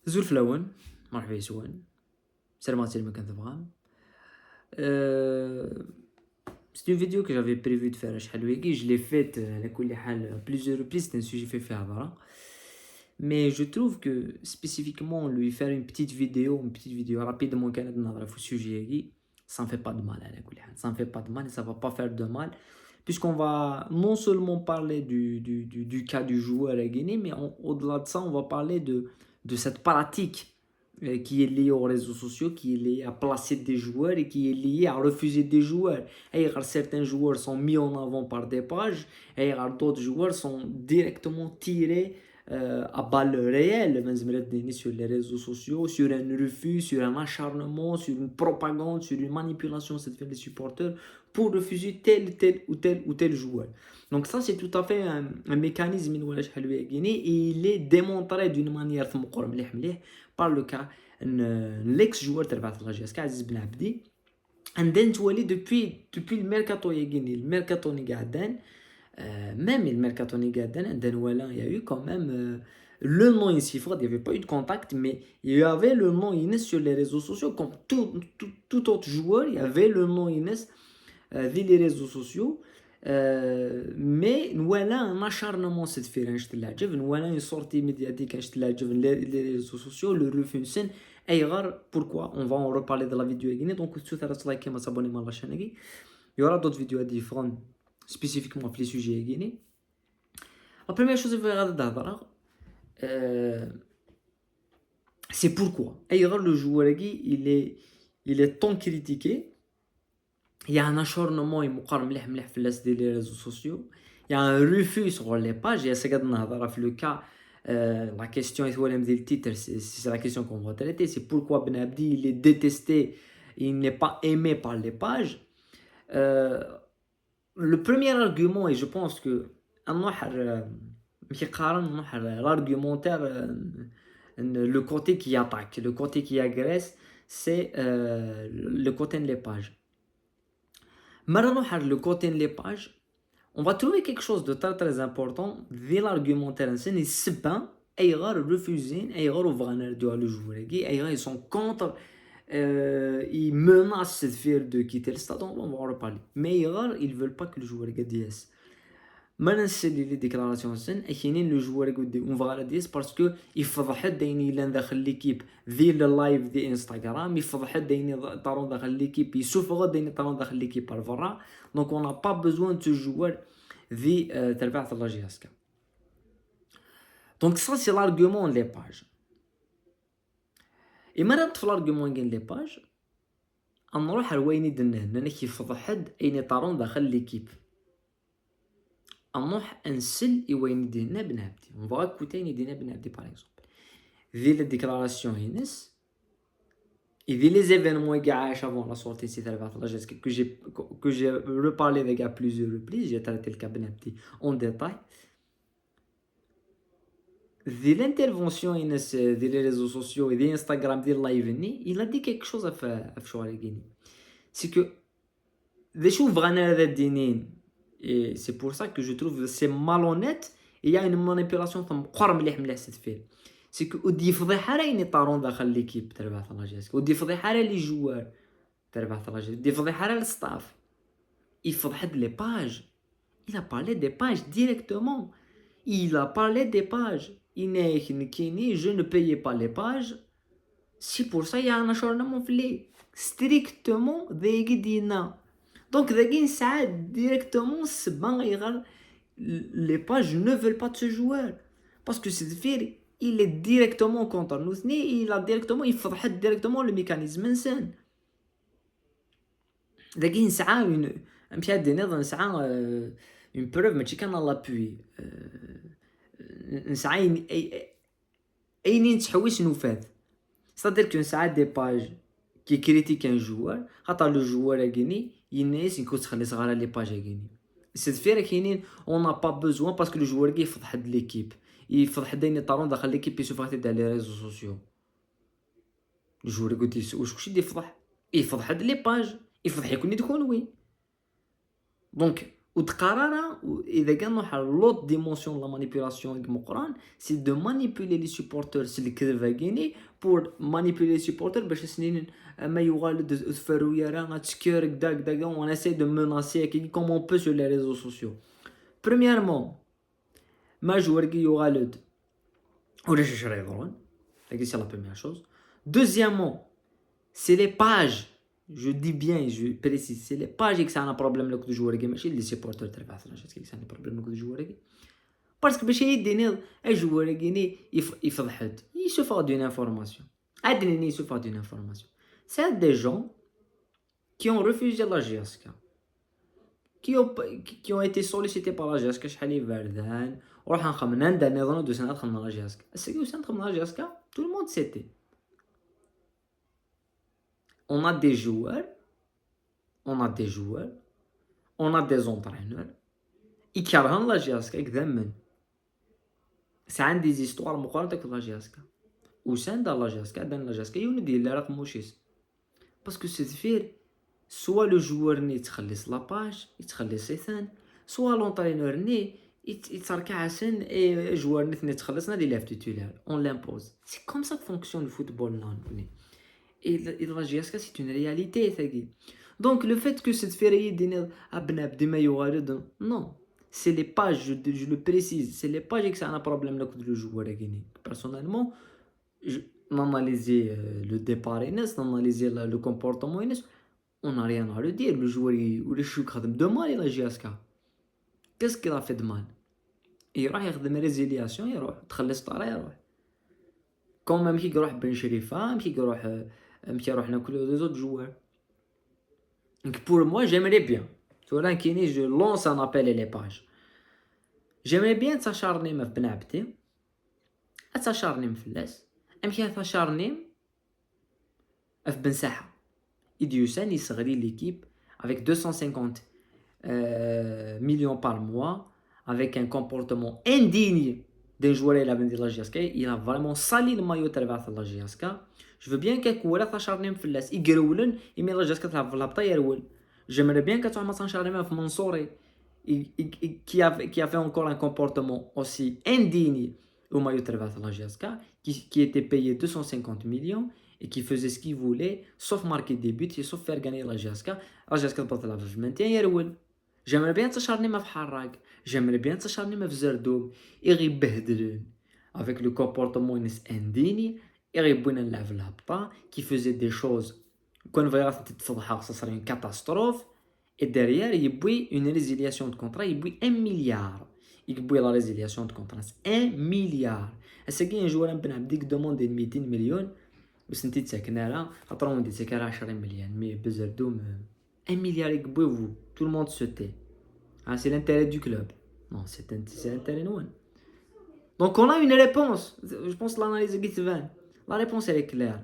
زول فلون مرحبا يسوان سلامات المكان تبغى. C'est une vidéo que j'avais prévu de faire شحال هادي, je l'ai faite على كل حال à plusieurs reprises, c'est un sujet fait هضرة. Mais je trouve que spécifiquement lui faire une petite vidéo rapidement كانت نهضر في السوجي هادي, ça ne fait pas de mal على كل حال, ça ne fait pas de mal et ça va pas faire de mal puisqu'on va non seulement parler du cas du joueur à Guinée, mais au-delà de ça, on va parler de cette pratique qui est liée aux réseaux sociaux, qui est liée à placer des joueurs et qui est liée à refuser des joueurs. Et certains joueurs sont mis en avant par des pages et d'autres joueurs sont directement tirés à balles réelles sur les réseaux sociaux, sur un refus, sur un acharnement, sur une propagande, sur une manipulation cette fois des supporters pour refuser tel ou tel joueur. Donc ça c'est tout à fait un mécanisme et il est démontré d'une manière par le cas l'ex-joueur تبع الرجاء عزيز بن عبدي عندنا تولي depuis le mercato يا le mercato قاعدين. Même le mercato il y a eu quand même le nom ici, il n'y avait pas eu de contact, mais il y avait le nom Inès sur les réseaux sociaux, comme tout autre joueur, il y avait le nom Inès via les réseaux sociaux. Mais voilà un acharnement cette fois voilà une sortie médiatique les réseaux sociaux, le refus pourquoi on va en reparler de la vidéo donc la chaîne. Il y aura d'autres vidéos différentes spécifiquement pour les sujets guinéens. La première chose que je vais regarder, c'est pourquoi. Le joueur il est tant critiqué. Il y a un acharnement sur les réseaux sociaux. Il y a un refus sur les pages. Il y a le cas, la question est le titre, c'est la question qu'on va traiter. C'est pourquoi Ben Abdi il est détesté, il n'est pas aimé par les pages. Le premier argument, et je pense que l'argumentaire, le côté qui attaque, le côté qui agresse, c'est le côté des pages. Le côté des pages, on va trouver quelque chose de très très important dans l'argumentaire. C'est pas ils refusent, ils le joueur, ils sont contre. Ils menacent de faire de quitter le stade, on va en reparler. Mais ils veulent pas que le joueur gagne 10. Maintenant, c'est les déclarations et le joueur on va la 10 parce que il faut دايني لان داخل l'équipe في le live دي انستغرام يفضح دايني طارون داخل l'équipe يسوفغ دايني طارون داخل l'équipe par برا. Donc on n'a pas besoin de ce joueur في تبع الله جهازك. Donc ça c'est l'argument des pages. Et maintenant في l'argument des pages نروح لوين درنا هنا كيفضح حد اين طارون داخل ليكيب نروح نسل وين دينا بن عبدي on va écouter دينا بن عبدي par exemple في la déclaration هينس et في les événements qui عاش avant la sortie de تبع الله que j'ai reparlé avec à plusieurs reprises, j'ai traité le cas بن عبدي en détail. في l'intervention هينس في les réseaux sociaux et Instagram في live il a dit quelque chose في شوارع Guinée. C'est que des choses vraies et c'est pour ça que je trouve que c'est malhonnête et il y a une manipulation c'est que ودي فضيحه راهي طارون داخل ليكيب تبع الله جازك ودي فضيحه لي جوار تبع الله جازك ودي فضيحه للستاف يفضح les pages. Il a parlé des pages directement, il a parlé des pages. Je ne payais pas les pages, c'est pour ça il y a un acharnement strictement دينا. Donc ça directement les pages ne veulent pas de ce joueur parce que c'est faire il est directement contre nous il a directement il faudrait directement le mécanisme insane. لكن ساعه مشى دينا ساعه une preuve ماشي كان l'appui ساعه اي تحويش نفاذ. C'est-à-dire que ساعه des pages qui critiquent un joueur خاطر le joueur à Guinée الناس يكون تخلي صغار لي باج كاينين سيت كاينين on n'a pas besoin parce que le joueur كي يفضح هاد ليكيب يفضح دايني طارون داخل ليكيب يشوف غادي تاع لي ريزو سوسيو الجوار قلت واش يفضح هاد لي باج يفضح يكون وين. دونك وتقررها اذا كان واحد لوط ديمونسيون لا مانيبيولاسيون مقران سي دو مانيبيولي لي سيبورتور الكذبه كيني بور مانيبيولي لي سيبورتور باش سنين ما يغالد تفرويا راه تسكير كدا كدا وانا سي دو موناسي كي كومون بو سور لي ريزو سوسيو بريميرمون ما جوار كي يغالد ولا شري يضرون هذه سي لا بروميير شوز دوزيامون سي لي باج je dis bien, je précise, c'est les pages qui ont un problème avec le joueur qui ماشي les supporters تاع الفرنسا qui ont un problème avec le joueur qui parce que باش يديني الجوار كيني يفضحت يشوفوا دون انفورماسيون ادني يشوفوا دون انفورماسيون c'est des gens qui ont refusé la GSK qui ont été sollicités par la GSK شحال يبردان وراح نخمنا ندير نظن دوز سنه دخلنا لا GSK السيكو سنه دخلنا لا GSK tout le monde c'était on a des joueurs, on a des entraîneurs يكرهن لا جاسكا يكذمن ساعات دي زيستوار مقارنة لا جاسكا وسان دا لا جاسكا دان لا جاسكا يولد لا رقم موشيس باسكو سي فير سوا لو جوار ني تخلص لاباج يتخلص ثان سوا لونطرينور ني يتركع سن اي جوار ني تخلصنا دي لاف تيتولار اون لامبوز سي كوم سا فونكسيون الفوتبول نون. Et la GSK c'est une réalité ثقي. Donc le fait que cette férie دينا ابنا بديما يوارد non c'est les pages je le précise c'est les pages qui ont un problème là le joueur كيني personnellement n'analyser le départ Inès n'analyser le comportement Inès on n'a rien à le dire le joueur ولا شو خدم de mal la GSK qu'est-ce qu'il a fait de mal يروح يخدم ريزيلياسيون يروح تخلص طاره يروح كوم مشي يروح بن شريفه مشي يروح ناكل لي زوت جوار. Donc pour moi j'aimerais bien تولا كيني je lance un appel à les pages j'aimerais bien تشارني في بن عبدي تشارني مفلاس امشي تشارني في بن ساحه يديوسان يصغري ليكيب avec 250 millions par mois avec un comportement indigne d'un joueur il a vendu la GSK il a vraiment sali le maillot تاع la GSK. Je veux bien que ولا تشارني مفلاس يقرولن يمي لا جاسكا تلعب في الهبطه يرول. J'aimerais bien que tu aies تشارني في منصوري qui avait encore un comportement aussi indigne au maillot تاع la GSK qui était payé 250 millions et qui faisait ce qu'il voulait sauf marquer des buts et sauf faire gagner la GSK. La GSK تبطل تلعب في المنتين يرول. J'aimerais bien تشارني في حراق j'aimerais bien تشارني في زردوب يغيبهدلن avec le comportement indigne يغيبونا نلعب في الهبطه qui faisait des choses كون فيغاس تتفضحها ça serait une catastrophe et derrière يبوي une résiliation de contrat يبوي 1 milliard يبوي la résiliation de contrat 1 milliard هسا كاين جوار بن عبديك دوموندي 200 مليون وسنتي تسكنا لها خاطر مودي تسكر 10 مليون مي بزردوم 1 milliard يبوي vous tout le monde se tait c'est l'intérêt du club non c'est l'intérêt نون. Donc on a une réponse je pense l'analyse est bonne. La réponse elle est claire.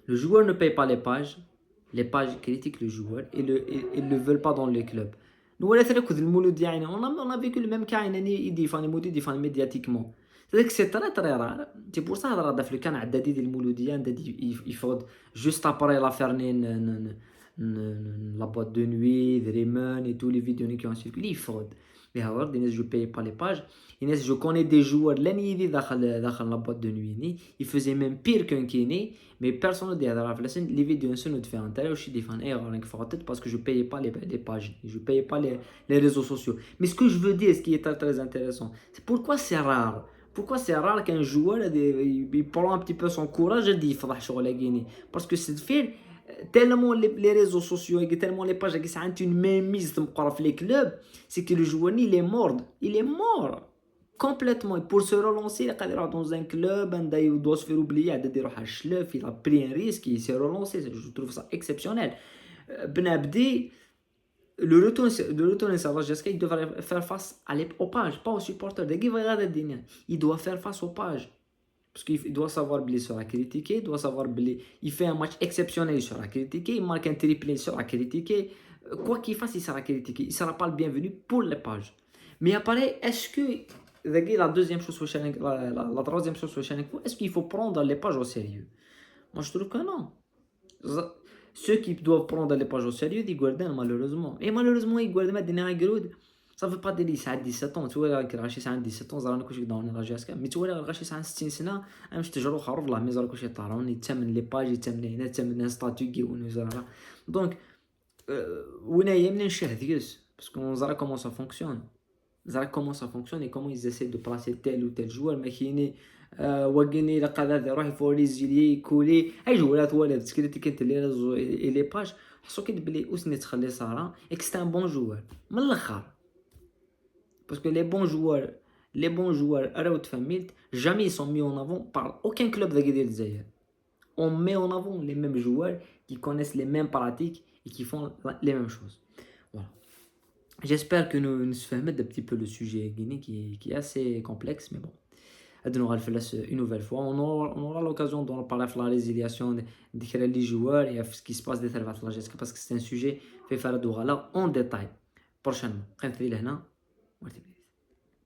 Le joueur ne paye pas les pages critiquent le joueur et ils le veulent pas dans les clubs. Nous on a vécu le même cas il défend médiatiquement. C'est-à-dire que c'est très rare. C'est pour ça que dans le cas عدادي ديال المولوديه يفرض juste après l'affaire la boîte de nuit, Dreamen et tous les vidéos qui ont circulé يفرض. Mais alors, je ne paye pas les pages. Je connais des joueurs dans la boîte de nuit. Ils faisaient même pire qu'un kiné. Mais personne ne dit à les vidéos ne font intérêt. Je suis défendu parce que je ne payais pas les pages. Je ne payais pas les réseaux sociaux. Mais ce que je veux dire, ce qui est très, très intéressant, c'est pourquoi c'est rare. Pourquoi c'est rare qu'un joueur il prend un petit peu son courage et dit parce que c'est fait tellement les réseaux sociaux et tellement les pages qui ont une mainmise dans les clubs, c'est que le joueur il est mort complètement. Et pour se relancer il est dans un club il doit se faire oublier il a pris un risque il s'est relancé. Je trouve ça exceptionnel. Ben Abdi le retour sur la GSK il devrait faire face aux pages pas aux supporters. Il doit faire face aux pages parce qu'il doit savoir blesser sur la critiquer, il doit savoir blesser. Il fait un match exceptionnel sur la critiquer, il marque un triplé sur la critiquer. Quoi qu'il fasse, il sera critiqué. Il ne sera pas le bienvenu pour les pages. Mais après, est-ce que la deuxième chose, la troisième chose, est-ce qu'il faut prendre les pages au sérieux? Moi, je trouve que non. ceux qui doivent prendre les pages au sérieux يقعدون malheureusement et malheureusement يقعد ما دينا يقعد ça veut pas dire اللي يسعى 17 ans تولي راك غاشي يسعى 17 ans زرا كلشي داون راجي اسكا مي تولي غاشي يسعى 60 سنه مش تجرو خروف الله مي زرا كلشي طارون يتمن لي باج يتمن هنا يتمن ستاتيو كيونو زرا دونك ونايا من نشهديوس باسكو زرا كومون سا فونكسيون زرا كومون سا فونكسيون اي كومون يزاسي دو بلاسي تيل و تيل جوار ما كايني وقني لقى هذا يروح يفوريزيلي كولي اي جوالات ولا تسكريتي كنت لي ريزو اي لي باج حسو كي بلي اسني تخلي سارة اك سي ان بون جوار من الاخر باسكو لي بون جوار راهو تفهميت جامي سون مي اون افون بار اوكان كلوب ذاك ديال الجزائر on met en avant les mêmes joueurs qui connaissent les mêmes pratiques et qui font les mêmes choses. Voilà. J'espère que nous faisons un petit peu le sujet guinéen qui est assez complexe, mais bon. On aura le faire une nouvelle fois. On aura l'occasion d'en parler de la résiliation des joueurs et de ce qui se passe derrière la gestion parce que c'est un sujet fait faire en détail prochainement.